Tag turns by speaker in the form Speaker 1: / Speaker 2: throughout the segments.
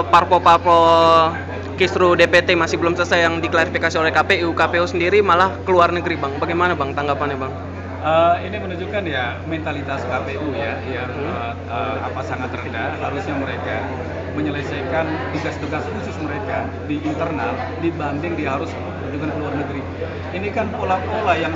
Speaker 1: Parpol-parpol Kisru DPT masih belum selesai yang diklarifikasi oleh KPU. KPU sendiri malah keluar negeri, Bang. Bagaimana, Bang, tanggapannya, Bang?
Speaker 2: Ini menunjukkan ya mentalitas KPU ya yang sangat rendah. Harusnya mereka menyelesaikan tugas-tugas khusus mereka di internal dibanding dia harus kunjungan ke luar negeri. Ini kan pola-pola yang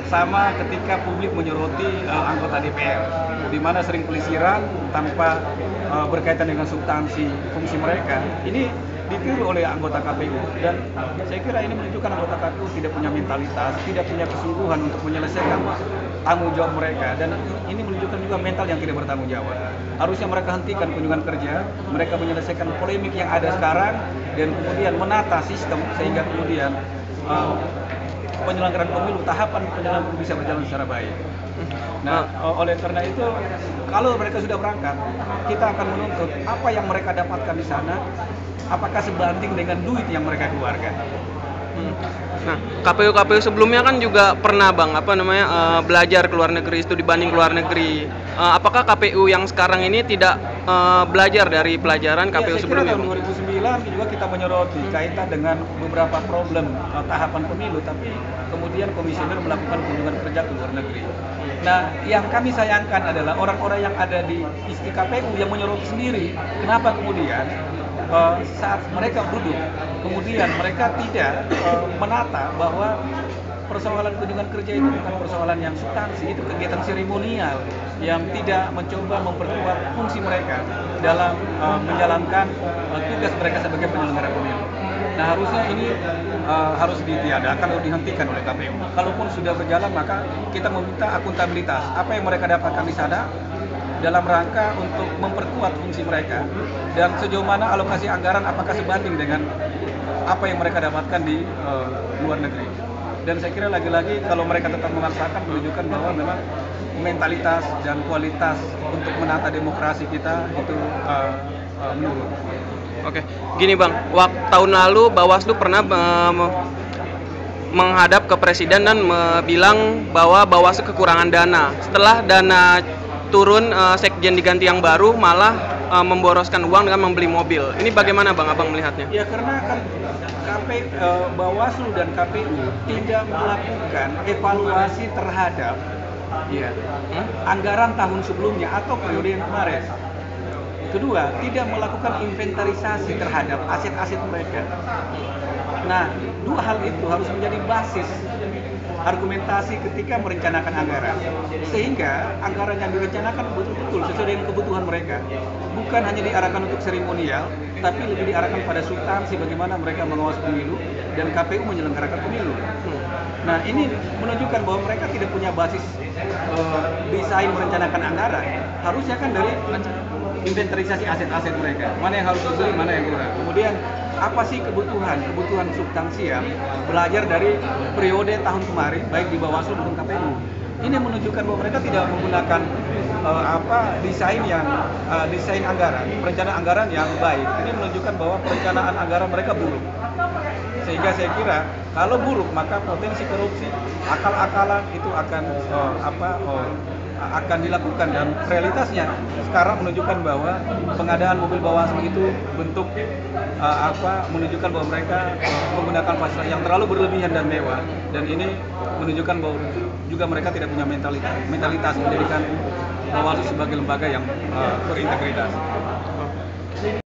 Speaker 2: sama ketika publik menyoroti anggota DPR, di mana sering pelisiran tanpa berkaitan dengan substansi fungsi mereka. Ini ditiru oleh anggota KPU, dan saya kira ini menunjukkan anggota KPU tidak punya mentalitas, tidak punya kesungguhan untuk menyelesaikan tanggung jawab mereka, dan ini menunjukkan juga mental yang tidak bertanggung jawab. Harusnya mereka hentikan kunjungan kerja, mereka menyelesaikan polemik yang ada sekarang, dan kemudian menata sistem sehingga kemudian penyelenggaraan pemilu, tahapan penyelenggaraan pemilu bisa berjalan secara baik. Nah, oleh karena itu, kalau mereka sudah berangkat, kita akan menuntut apa yang mereka dapatkan di sana, apakah sebanding dengan duit yang mereka keluarkan.
Speaker 1: Nah, KPU sebelumnya kan juga pernah, Bang, belajar ke luar negeri, studi banding ke luar negeri. Apakah KPU yang sekarang ini tidak belajar dari pelajaran KPU sebelumnya?
Speaker 2: Tahun 2009 juga kita menyoroti kaitan dengan beberapa problem tahapan pemilu, tapi kemudian komisioner melakukan kunjungan kerja ke luar negeri. Nah, yang kami sayangkan adalah orang-orang yang ada di isi KPU yang menyoroti sendiri. Kenapa kemudian saat mereka duduk, kemudian mereka tidak menata bahwa persoalan kunjungan kerja itu bukan persoalan yang substansi, itu kegiatan seremonial yang tidak mencoba memperkuat fungsi mereka dalam menjalankan tugas mereka sebagai penyelenggara pemilu. Nah, harusnya ini harus ditiadakan atau dihentikan oleh KPU. Kalaupun sudah berjalan, maka kita meminta akuntabilitas. Apa yang mereka dapatkan di sana dalam rangka untuk memperkuat fungsi mereka, dan sejauh mana alokasi anggaran apakah sebanding dengan apa yang mereka dapatkan di luar negeri. Dan saya kira lagi-lagi kalau mereka tetap memaksakan, menunjukkan bahwa memang mentalitas dan kualitas untuk menata demokrasi kita itu menurun.
Speaker 1: Oke, gini, Bang, tahun lalu Bawaslu pernah menghadap ke Presiden dan bilang bahwa Bawaslu kekurangan dana. Setelah dana turun, sekjen diganti yang baru, malah memboroskan uang dengan membeli mobil. Ini bagaimana, Bang, Abang melihatnya?
Speaker 2: Ya, karena kan Bawaslu dan KPU tidak melakukan evaluasi terhadap anggaran tahun sebelumnya atau periode yang kemarin. Kedua, tidak melakukan inventarisasi terhadap aset-aset mereka. Nah, dua hal itu harus menjadi basis argumentasi ketika merencanakan anggaran, sehingga anggaran yang direncanakan betul-betul sesuai dengan kebutuhan mereka, bukan hanya diarahkan untuk seremonial, tapi lebih diarahkan pada substansi bagaimana mereka mengawasi pemilu dan KPU menyelenggarakan pemilu. Nah, ini menunjukkan bahwa mereka tidak punya basis desain merencanakan anggaran. Harusnya kan dari inventarisasi aset-aset mereka, mana yang harus dibeli, mana yang kurang. Kemudian apa sih kebutuhan substansial, belajar dari periode tahun kemarin baik di Bawaslu maupun KPU. Ini menunjukkan bahwa mereka tidak menggunakan desain anggaran, perencanaan anggaran yang baik. Ini menunjukkan bahwa perencanaan anggaran mereka buruk. Sehingga saya kira kalau buruk, maka potensi korupsi, akal-akalan itu akan dilakukan, dan realitasnya sekarang menunjukkan bahwa pengadaan mobil Bawaslu itu bentuk menunjukkan bahwa mereka menggunakan fasilitas yang terlalu berlebihan dan mewah, dan ini menunjukkan bahwa juga mereka tidak punya mentalitas menjadikan Bawaslu sebagai lembaga yang berintegritas.